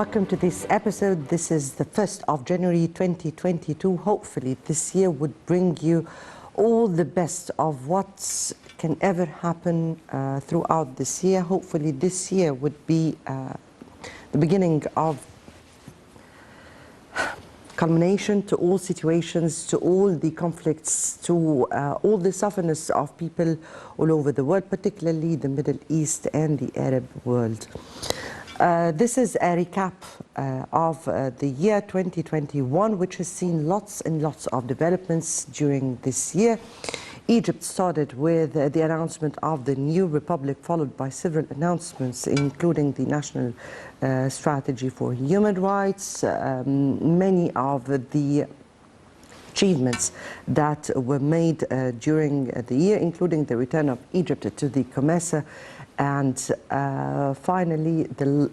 Welcome to this episode. This is the 1st of January 2022. Hopefully this year would bring you all the best of what can ever happen throughout this year. Hopefully this year would be the beginning of culmination to all situations, to all the conflicts, to all the sufferness of people all over the world, particularly the Middle East and the Arab world. This is a recap of the year 2021, which has seen lots and lots of developments during this year. Egypt started with the announcement of the new republic, followed by several announcements, including the National Strategy for Human Rights. Many of the achievements that were made during the year, including the return of Egypt to the COMESA, and finally the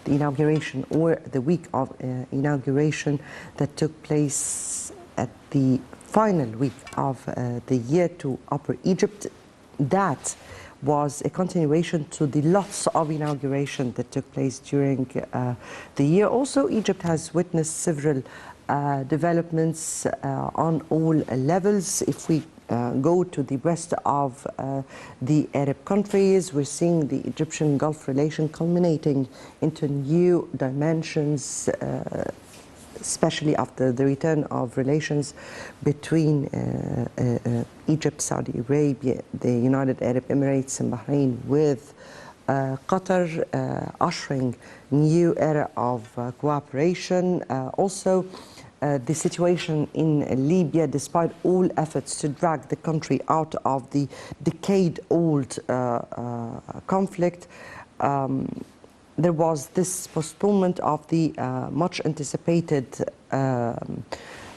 inauguration, or the week of inauguration, that took place at the final week of the year to Upper Egypt. That was a continuation to the lots of inauguration that took place during the year. Also, Egypt has witnessed several developments on all levels. If we go to the rest of the Arab countries, we're seeing the Egyptian Gulf relation culminating into new dimensions, especially after the return of relations between Egypt, Saudi Arabia, the United Arab Emirates and Bahrain, with Qatar, ushering new era of cooperation. Also, the situation in Libya, despite all efforts to drag the country out of the decade-old conflict, there was this postponement of the much-anticipated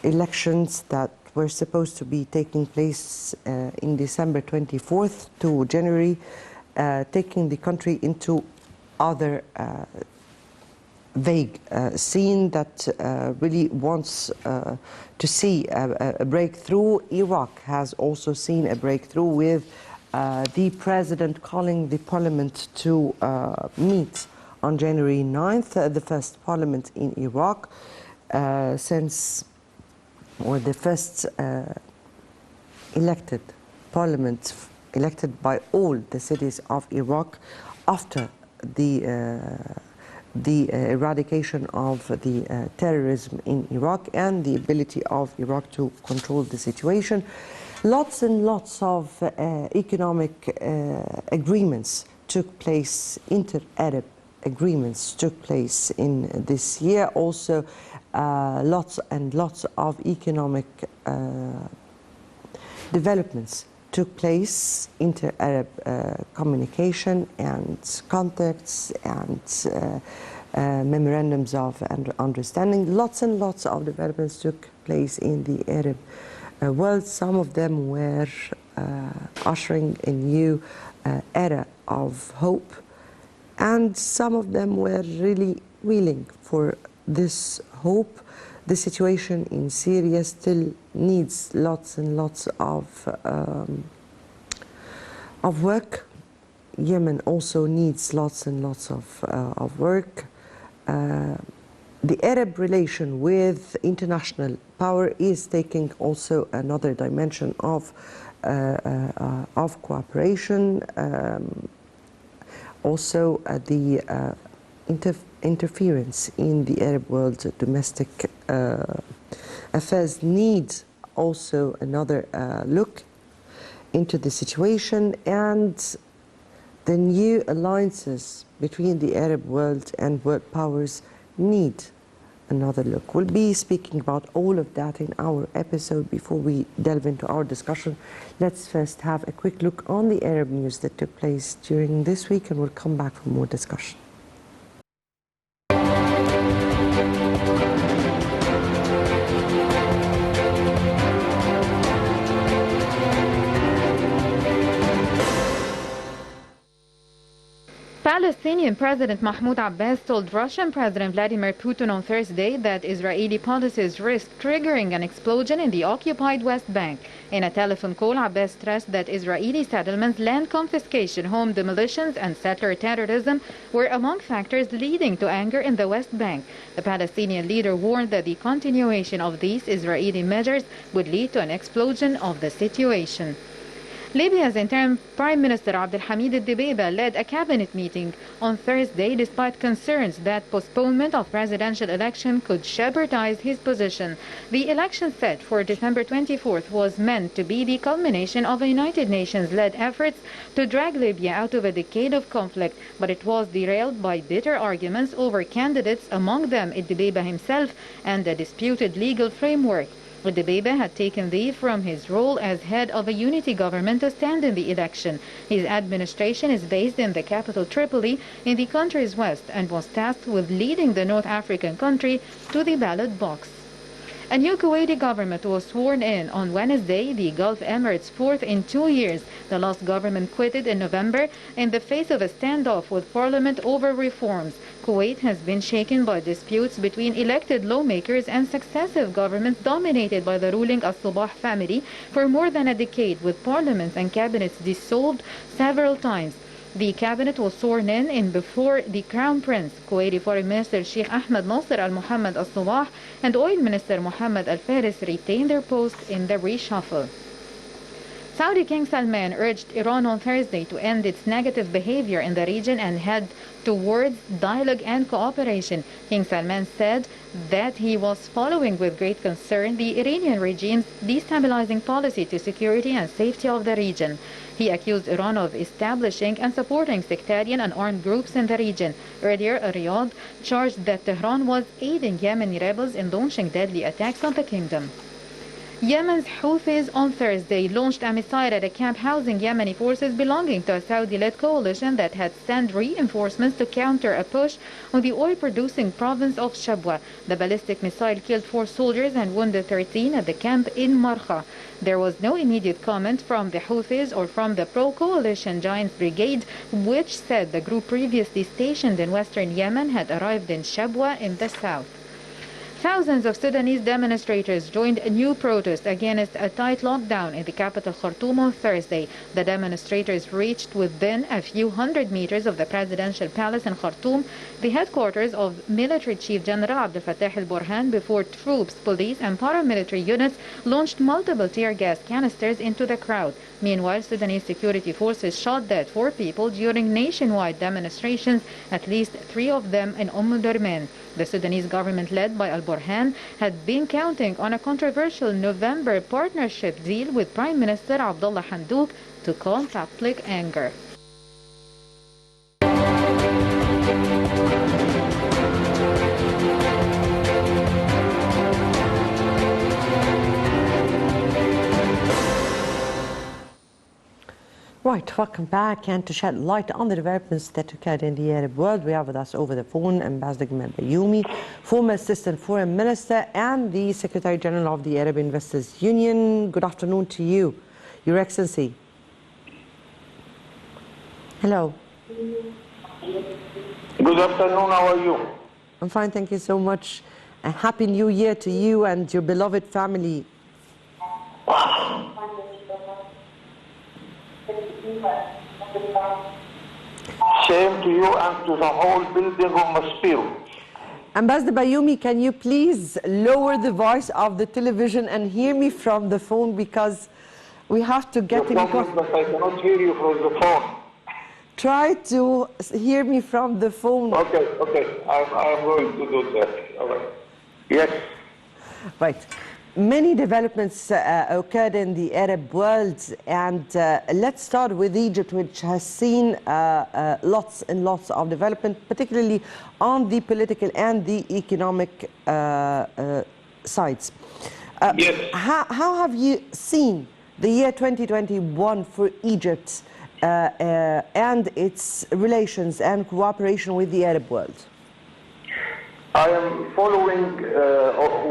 elections that were supposed to be taking place in December 24th to January, taking the country into other vague scene that really wants to see a breakthrough. Iraq has also seen a breakthrough, with the president calling the parliament to meet on January 9th, the first parliament in Iraq the first elected parliament, elected by all the cities of Iraq after the eradication of the terrorism in Iraq and the ability of Iraq to control the situation. Lots and lots of economic agreements took place, inter-Arab agreements took place in this year. Also, lots and lots of economic developments took place, inter-Arab communication and contacts and memorandums of understanding. Lots and lots of developments took place in the Arab world. Some of them were ushering a new era of hope, and some of them were really wheeling for this hope. The situation in Syria still needs lots and lots of work. Yemen also needs lots and lots of work. The Arab relation with international power is taking also another dimension of cooperation. Also, the interference in the Arab world's domestic affairs needs also another look into the situation, and the new alliances between the Arab world and world powers need another look. We'll be speaking about all of that in our episode. Before we delve into our discussion, let's first have a quick look on the Arab news that took place during this week, and we'll come back for more discussion. Palestinian Iranian President Mahmoud Abbas told Russian President Vladimir Putin on Thursday that Israeli policies risk triggering an explosion in the occupied West Bank. In a telephone call, Abbas stressed that Israeli settlements, land confiscation, home demolitions, and settler terrorism were among factors leading to anger in the West Bank. The Palestinian leader warned that the continuation of these Israeli measures would lead to an explosion of the situation. Libya's interim Prime Minister Abdelhamid al-Dibeiba led a cabinet meeting on Thursday despite concerns that postponement of presidential election could jeopardize his position. The election set for December 24th was meant to be the culmination of a United Nations-led efforts to drag Libya out of a decade of conflict, but it was derailed by bitter arguments over candidates, among them al-Dibeiba himself, and a disputed legal framework. Dibeiba had taken leave from his role as head of a unity government to stand in the election. His administration is based in the capital Tripoli in the country's west and was tasked with leading the North African country to the ballot box. A new Kuwaiti government was sworn in on Wednesday, the Gulf Emirates' fourth in 2 years. The last government quitted in November in the face of a standoff with parliament over reforms. Kuwait has been shaken by disputes between elected lawmakers and successive governments dominated by the ruling Al-Sabah family for more than a decade, with parliaments and cabinets dissolved several times. The cabinet was sworn in before the Crown Prince, Kuwaiti Foreign Minister Sheikh Ahmed Nasser Al-Mohammed Al-Sabah, and Oil Minister Mohammed Al-Faris retained their posts in the reshuffle. Saudi King Salman urged Iran on Thursday to end its negative behavior in the region and head towards dialogue and cooperation. King Salman said that he was following with great concern the Iranian regime's destabilizing policy to security and safety of the region. He accused Iran of establishing and supporting sectarian and armed groups in the region. Earlier, Riyadh charged that Tehran was aiding Yemeni rebels in launching deadly attacks on the kingdom. Yemen's Houthis on Thursday launched a missile at a camp housing Yemeni forces belonging to a Saudi-led coalition that had sent reinforcements to counter a push on the oil-producing province of Shabwa. The ballistic missile killed 4 soldiers and wounded 13 at the camp in Markha. There was no immediate comment from the Houthis or from the pro-coalition Giants Brigade, which said the group previously stationed in western Yemen had arrived in Shabwa in the south. Thousands of Sudanese demonstrators joined a new protest against a tight lockdown in the capital Khartoum on Thursday. The demonstrators reached within a few hundred meters of the presidential palace in Khartoum, the headquarters of Military Chief General Abdel Fattah al-Burhan, before troops, police and paramilitary units launched multiple tear gas canisters into the crowd. Meanwhile, Sudanese security forces shot dead 4 people during nationwide demonstrations, at least 3 of them in Durman. The Sudanese government, led by al-Burhan, had been counting on a controversial November partnership deal with Prime Minister Abdullah Hamdok to calm public anger. Right, welcome back. And to shed light on the developments that occurred in the Arab world, we have with us over the phone Ambassador Gamal Bayoumi, former Assistant Foreign Minister and the Secretary General of the Arab Investors Union. Good afternoon to you, Your Excellency. Hello. Good afternoon, how are you? I'm fine, thank you so much. A Happy New Year to you and your beloved family. Same to you and to the whole building of Maspiro. Ambassador Bayoumi, can you please lower the voice of the television and hear me from the phone, because we have to get in contact. But I cannot hear you from the phone. Try to hear me from the phone. Okay, I'm going to do that. All right. Yes. Right. Many developments occurred in the Arab world, and let's start with Egypt, which has seen lots and lots of development, particularly on the political and the economic sides. Yes. How have you seen the year 2021 for Egypt and its relations and cooperation with the Arab world? I am following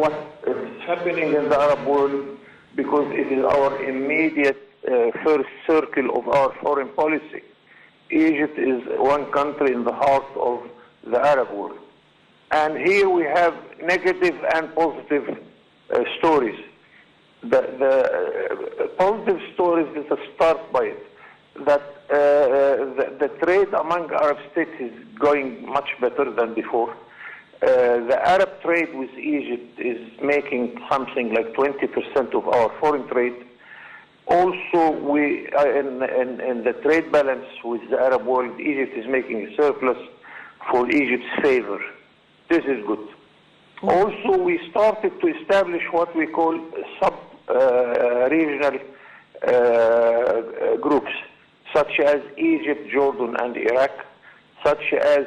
what is happening in the Arab world because it is our immediate first circle of our foreign policy. Egypt is one country in the heart of the Arab world. And here we have negative and positive stories. The positive stories, let us start by it, that the trade among Arab states is going much better than before. The Arab trade with Egypt is making something like 20% of our foreign trade. Also, we in the trade balance with the Arab world, Egypt is making a surplus for Egypt's favor. This is good. Also, we started to establish what we call sub-regional groups, such as Egypt, Jordan, and Iraq, such as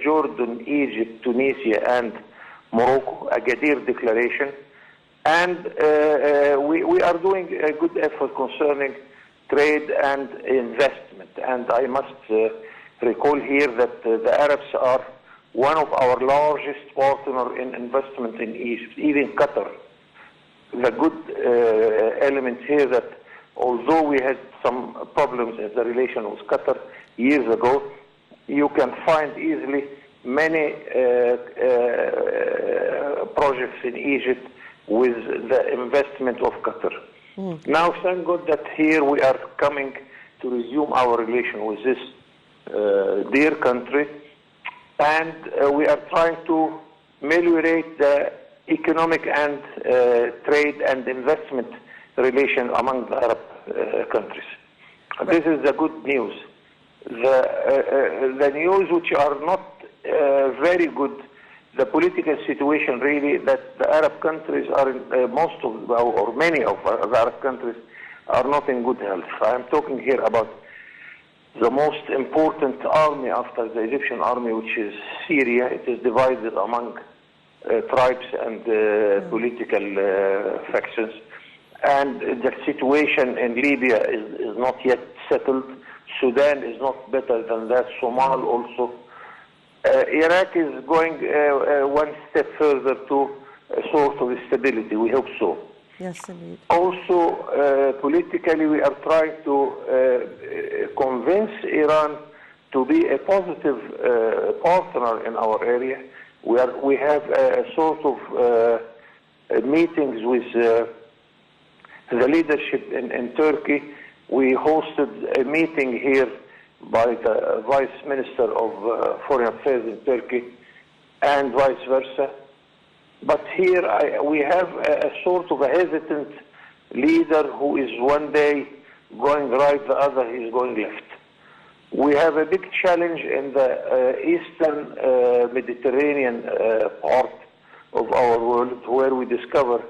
Jordan, Egypt, Tunisia, and Morocco, a Agadir Declaration. And we are doing a good effort concerning trade and investment. And I must recall here that the Arabs are one of our largest partners in investment in Egypt, even Qatar. The good element here that although we had some problems in the relation with Qatar years ago, you can find easily many projects in Egypt with the investment of Qatar. Now, thank God that here we are coming to resume our relation with this dear country, and we are trying to ameliorate the economic and trade and investment relation among the Arab countries. This is the good news. The news which are not very good, the political situation really, that the Arab countries are in, most of, or many of the Arab countries are not in good health. I am talking here about the most important army after the Egyptian army, which is Syria. It is divided among tribes and political factions. And the situation in Libya is not yet settled. Sudan is not better than that. Somalia also. Iraq is going one step further to a sort of stability. We hope so. Yes, indeed. Also, politically, we are trying to convince Iran to be a positive partner in our area. We have a sort of meetings with the leadership in Turkey. We hosted a meeting here by the Vice Minister of Foreign Affairs in Turkey and vice versa. But here we have a sort of a hesitant leader who is one day going right, the other is going left. We have a big challenge in the eastern Mediterranean part of our world, where we discover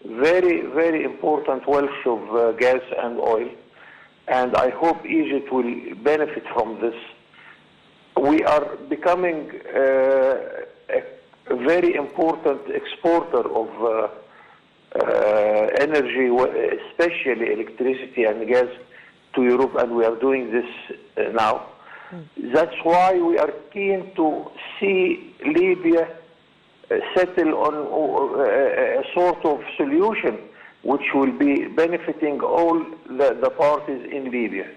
very, very important wealth of gas and oil. And I hope Egypt will benefit from this. We are becoming a very important exporter of energy, especially electricity and gas, to Europe, and we are doing this now. That's why we are keen to see Libya settle on a sort of solution which will be benefiting all the parties in Libya.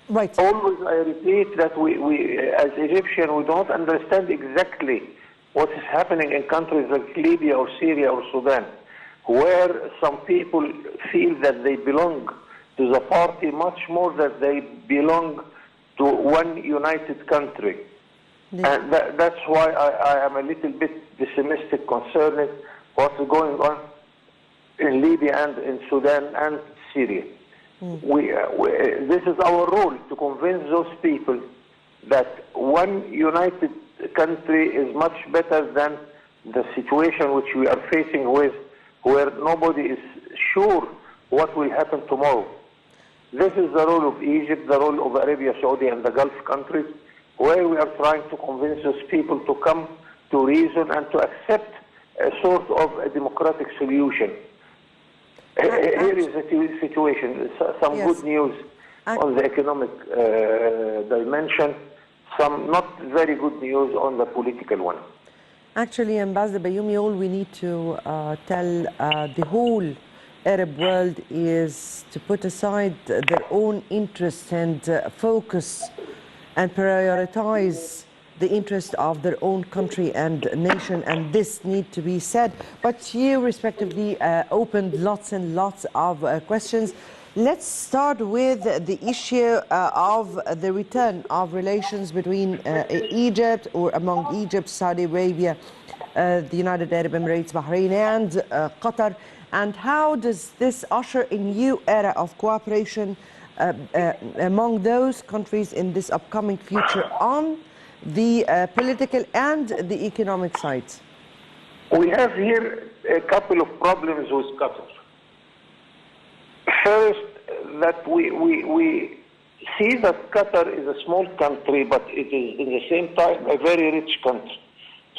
Right. Always I repeat that we as Egyptians, we don't understand exactly what is happening in countries like Libya or Syria or Sudan, where some people feel that they belong to the party much more than they belong to one united country. And that's why I am a little bit pessimistic concerning what's going on in Libya and in Sudan and Syria. This is our role, to convince those people that one united country is much better than the situation which we are facing with, where nobody is sure what will happen tomorrow. This is the role of Egypt, the role of Arabia Saudi and the Gulf countries, where we are trying to convince those people to come to reason and to accept a sort of a democratic solution. Here is the situation. Some good news on the economic dimension, some not very good news on the political one. Actually, Ambassador Bayoumi, all we need to tell the whole Arab world is to put aside their own interests and focus and prioritize the interest of their own country and nation, and this need to be said. But you respectively opened lots and lots of questions. Let's start with the issue of the return of relations between Egypt, or among Egypt, Saudi Arabia, the United Arab Emirates, Bahrain, and Qatar. And how does this usher a new era of cooperation among those countries in this upcoming future on the political and the economic sides? We have here a couple of problems with Qatar. First, that we see that Qatar is a small country, but it is in the same time a very rich country.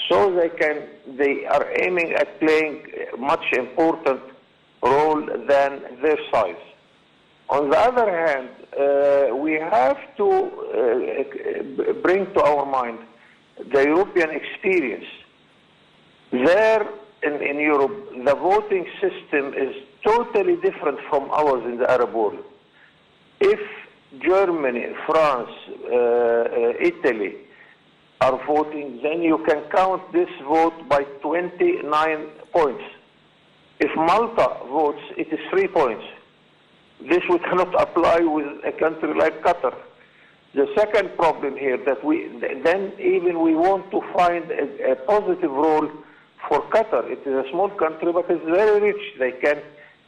So they are aiming at playing a much important role than their size. On the other hand, we have to bring to our mind the European experience. There in Europe, the voting system is totally different from ours in the Arab world. If Germany, France, Italy are voting, then you can count this vote by 29 points. If Malta votes, it is 3 points. This we cannot apply with a country like Qatar. The second problem here that we want to find a positive role for Qatar. It is a small country, but it's very rich. They can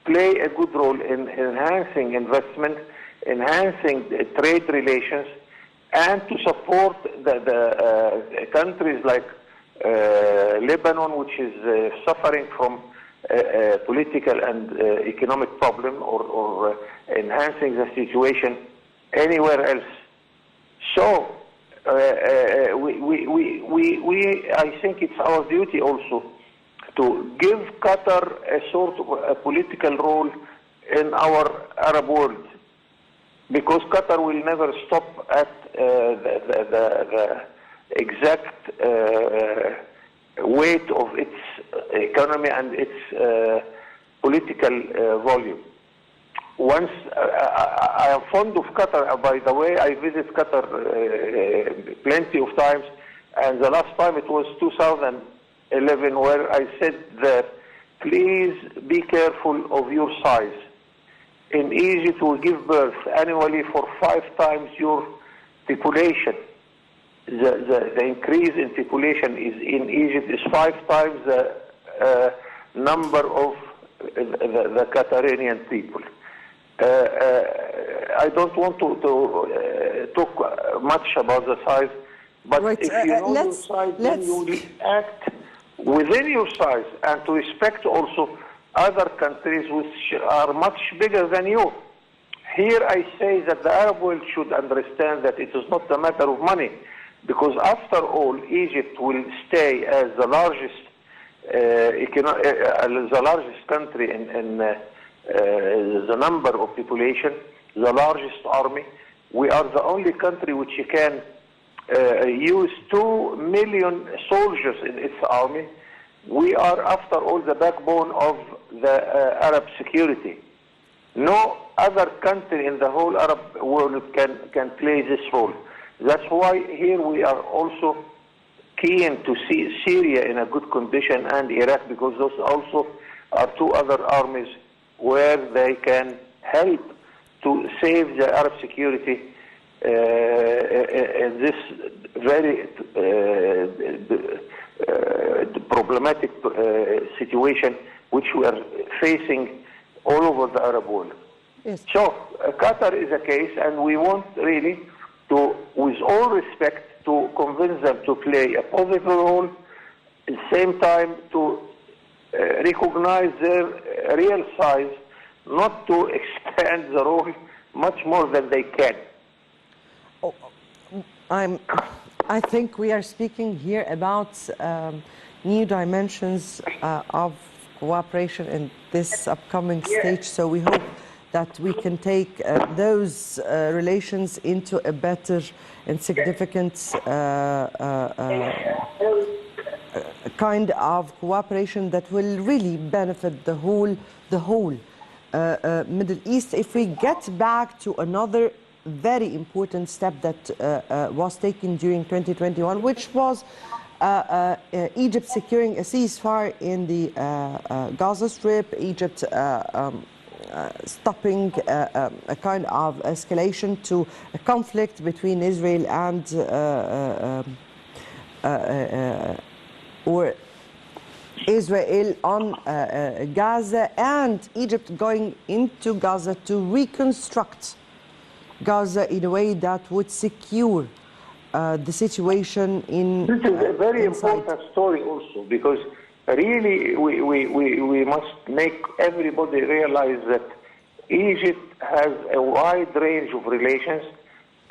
play a good role in enhancing investment, enhancing trade relations, and to support the countries like Lebanon, which is suffering from political and economic problem, or enhancing the situation anywhere else. So I think it's our duty also to give Qatar a sort of a political role in our Arab world, because Qatar will never stop at the exact weight of its economy and its political volume. Once, I am fond of Qatar, by the way. I visit Qatar plenty of times, and the last time it was 2011, where I said that please be careful of your size. In Egypt, we give birth annually for 5 times your population. The increase in population in Egypt is 5 times the number of the Qatarian people. I don't want to talk much about the size, but right. If you know your size, then you will act within your size, and to respect also other countries which are much bigger than you. Here I say that the Arab world should understand that it is not a matter of money, because after all, Egypt will stay as the largest country in the number of population, the largest army. We are the only country which can use 2 million soldiers in its army. We are, after all, the backbone of the Arab security. No other country in the whole Arab world can play this role. That's why here we are also keen to see Syria in a good condition, and Iraq, because those also are 2 other armies where they can help to save the Arab security in this very problematic situation which we are facing all over the Arab world. Yes. So Qatar is a case, and we want really to, with all respect, to convince them to play a positive role, at the same time to recognize their real size, not to expand the role much more than they can. I think we are speaking here about new dimensions of cooperation in this upcoming stage. So we hope that we can take those relations into a better and significant kind of cooperation that will really benefit the whole Middle East, if we get back to another very important step that was taken during 2021, which was Egypt securing a ceasefire in the Gaza Strip, Egypt stopping a kind of escalation to a conflict between Israel and or Israel on Gaza, and Egypt going into Gaza to reconstruct Gaza in a way that would secure the situation in This is a very inside. important story also, because really we must make everybody realize that Egypt has a wide range of relations.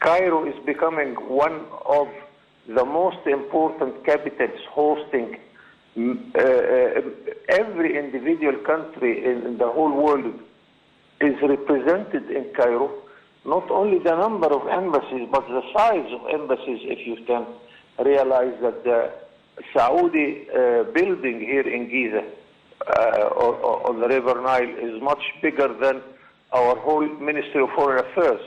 Cairo is becoming one of the most important capitals hosting every individual country in the whole world is represented in Cairo. Not only the number of embassies, but the size of embassies, if you can realize that the Saudi building here in Giza on the River Nile is much bigger than our whole Ministry of Foreign Affairs.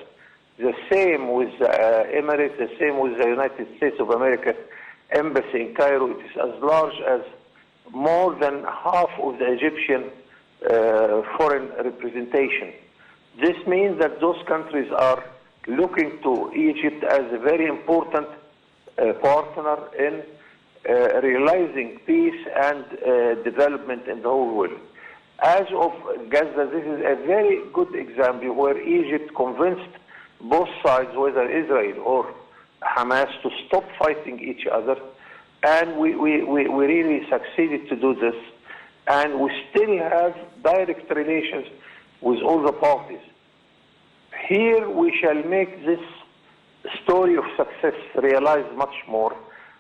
The same with the Emirates, the same with the United States of America embassy in Cairo. It is as large as more than half of the Egyptian foreign representation. This means that those countries are looking to Egypt as a very important partner in realizing peace and development in the whole world. As of Gaza, this is a very good example where Egypt convinced both sides, whether Israel or Hamas, to stop fighting each other. And we really succeeded to do this. And we still have direct relations with all the parties. Here we shall make this story of success realized much more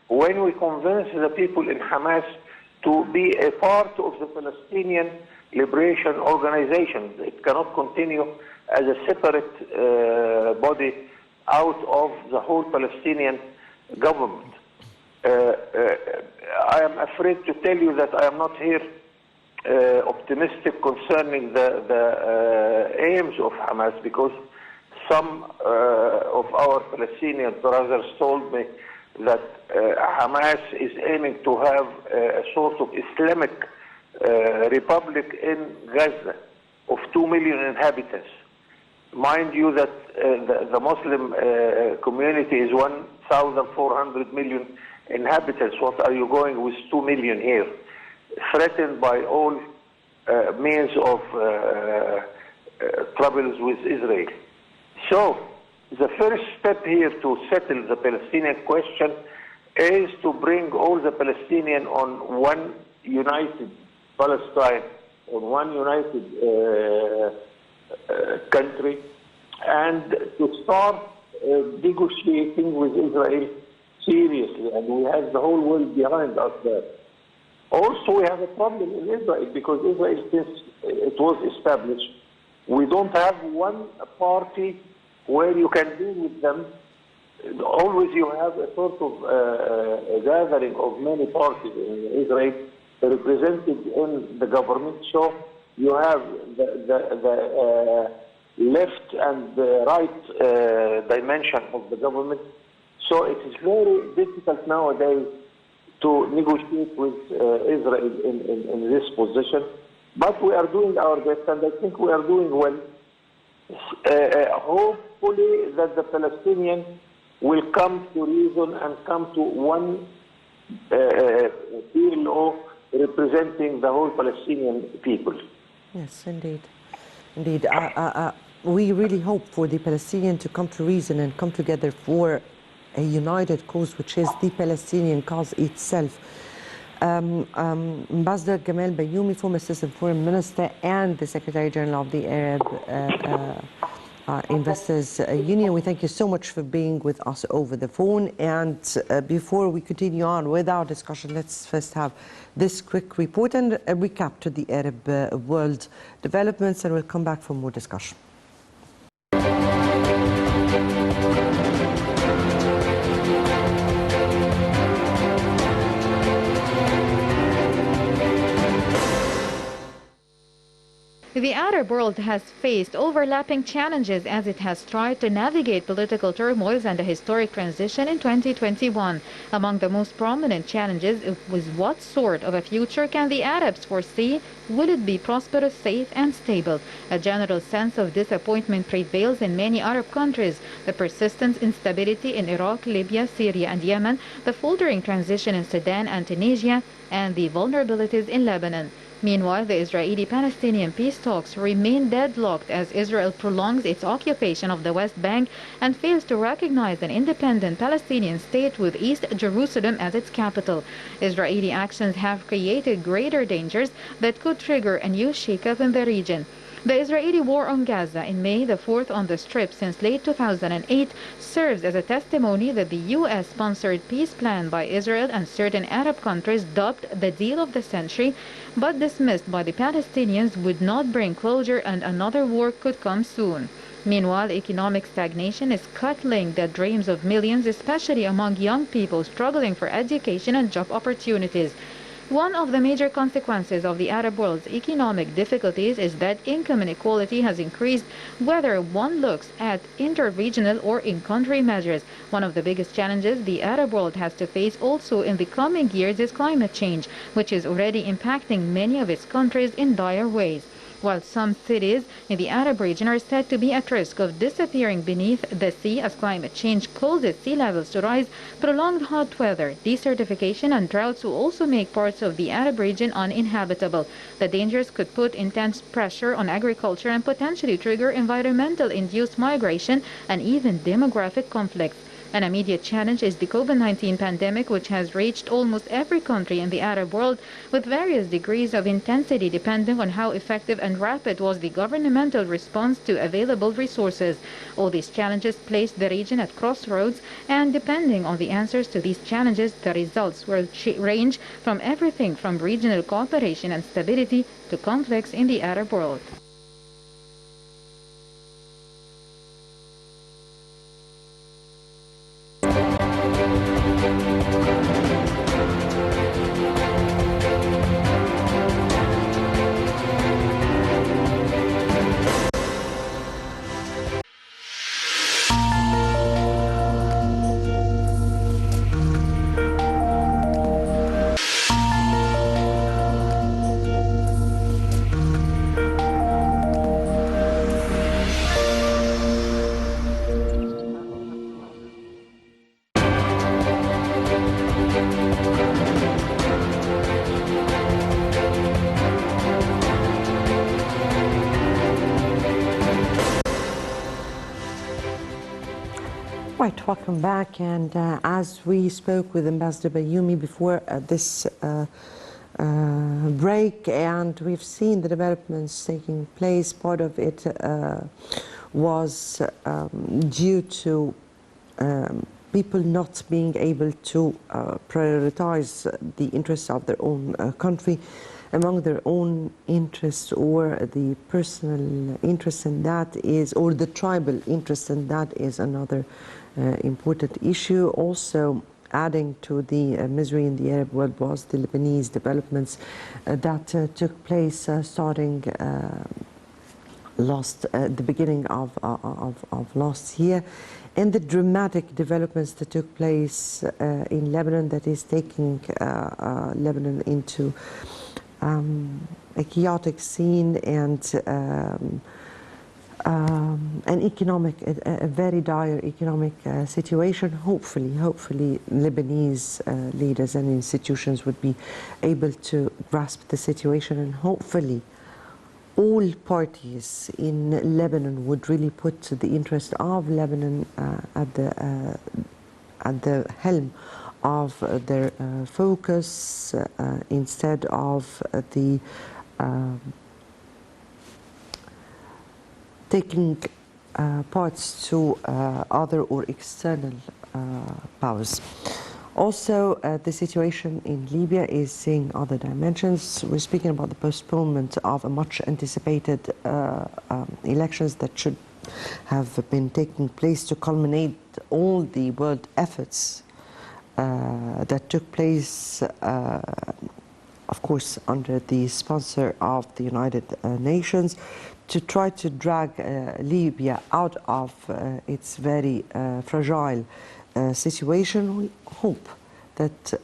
when we convince the people in Hamas to be a part of the Palestinian Liberation Organization. It cannot continue as a separate body out of the whole Palestinian government. I am afraid to tell you that I am not here optimistic concerning the aims of Hamas, because some of our Palestinian brothers told me that Hamas is aiming to have a sort of Islamic republic in Gaza of 2 million inhabitants. Mind you that the Muslim community is 1,400 million inhabitants. What are you going with 2 million here? Threatened by all means of troubles with Israel. So, the first step here to settle the Palestinian question is to bring all the Palestinians on one united Palestine, on one united country, and to start negotiating with Israel seriously. And we have the whole world behind us there. Also, we have a problem in Israel, because Israel, since it was established, we don't have one party where you can deal with them. Always you have a sort of a gathering of many parties in Israel represented in the government. So you have the left and the right dimension of the government. So it is very difficult nowadays to negotiate with Israel in this position. But we are doing our best, and I think we are doing well. Hopefully that the Palestinians will come to reason and come to one PLO representing the whole Palestinian people. Yes, indeed. Indeed. We really hope for the Palestinians to come to reason and come together for a united cause, which is the Palestinian cause itself. Ambassador Gamal Bayoumi, former Assistant Foreign Minister and the Secretary General of the Arab Investors Union, we thank you so much for being with us over the phone. And before we continue on with our discussion, let's first have this quick report and a recap to the Arab world developments, and we'll come back for more discussion. The Arab world has faced overlapping challenges as it has tried to navigate political turmoils and a historic transition in 2021. Among the most prominent challenges was what sort of a future can the Arabs foresee? Will it be prosperous, safe, and stable? A general sense of disappointment prevails in many Arab countries. The persistent instability in Iraq, Libya, Syria, and Yemen, the faltering transition in Sudan and Tunisia, and the vulnerabilities in Lebanon. Meanwhile, the Israeli-Palestinian peace talks remain deadlocked as Israel prolongs its occupation of the West Bank and fails to recognize an independent Palestinian state with East Jerusalem as its capital. Israeli actions have created greater dangers that could trigger a new shakeup in the region. The Israeli war on Gaza in May, the fourth on the Strip since late 2008, serves as a testimony that the U.S.-sponsored peace plan by Israel and certain Arab countries dubbed the deal of the century, but dismissed by the Palestinians, would not bring closure and another war could come soon. Meanwhile, economic stagnation is cutting the dreams of millions, especially among young people struggling for education and job opportunities. One of the major consequences of the Arab world's economic difficulties is that income inequality has increased, whether one looks at inter-regional or in-country measures. One of the biggest challenges the Arab world has to face also in the coming years is climate change, which is already impacting many of its countries in dire ways. While some cities in the Arab region are said to be at risk of disappearing beneath the sea as climate change causes sea levels to rise, prolonged hot weather, desertification, and droughts will also make parts of the Arab region uninhabitable. The dangers could put intense pressure on agriculture and potentially trigger environmental-induced migration and even demographic conflicts. An immediate challenge is the COVID-19 pandemic, which has reached almost every country in the Arab world with various degrees of intensity depending on how effective and rapid was the governmental response to available resources. All these challenges place the region at crossroads, and depending on the answers to these challenges, the results will range from everything from regional cooperation and stability to conflicts in the Arab world. Right, welcome back. And as we spoke with Ambassador Bayoumi before this break, and we've seen the developments taking place, part of it was due to people not being able to prioritize the interests of their own country among their own interests, or the personal interest in that is, or the tribal interest in that is another important issue. Also adding to the misery in the Arab world was the Lebanese developments that took place starting the beginning of last year, and the dramatic developments that took place in Lebanon that is taking Lebanon into a chaotic scene and a very dire economic situation. Hopefully Lebanese leaders and institutions would be able to grasp the situation, and hopefully all parties in Lebanon would really put the interest of Lebanon at the helm of their focus instead of the taking parts to other or external powers. Also, the situation in Libya is seeing other dimensions. We're speaking about the postponement of a much anticipated elections that should have been taking place to culminate all the world efforts that took place of course, under the sponsor of the United Nations, to try to drag Libya out of its very fragile situation. We hope that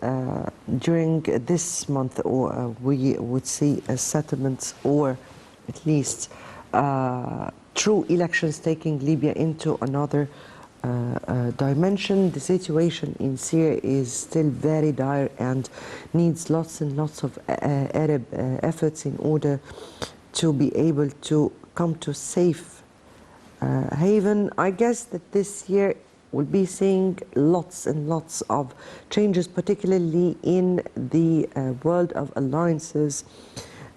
during this month we would see a settlement, or at least true elections taking Libya into another dimension. The situation in Syria is still very dire and needs lots and lots of Arab efforts in order to be able to come to safe haven. I guess that this year we'll be seeing lots and lots of changes, particularly in the world of alliances,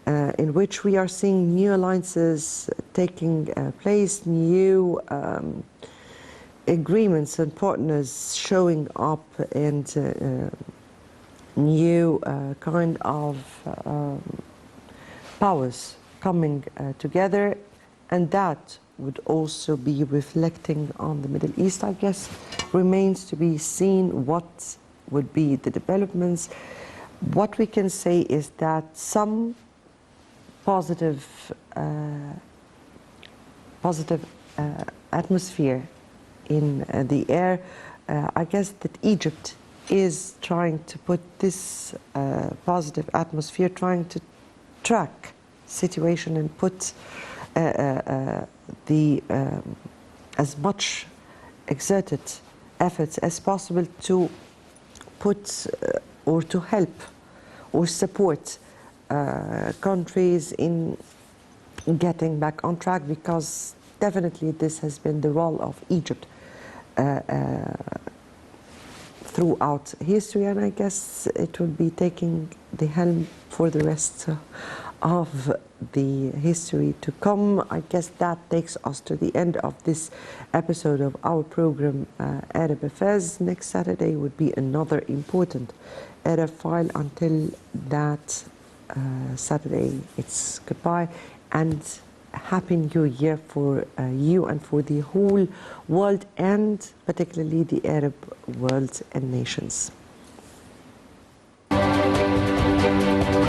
in which we are seeing new alliances taking place, new agreements and partners showing up, and new kind of powers coming together, and that would also be reflecting on the Middle East. I guess remains to be seen what would be the developments. What we can say is that some positive atmosphere in the air. I guess that Egypt is trying to put this positive atmosphere, trying to track situation and put as much exerted efforts as possible to put or to help or support countries in getting back on track, because definitely this has been the role of Egypt throughout history, and I guess it will be taking the helm for the rest of the history to come. I guess that takes us to the end of this episode of our program, Arab Affairs. Next Saturday would be another important Arab file. Until that Saturday, it's goodbye, and Happy New Year for you and for the whole world, and particularly the Arab world and nations.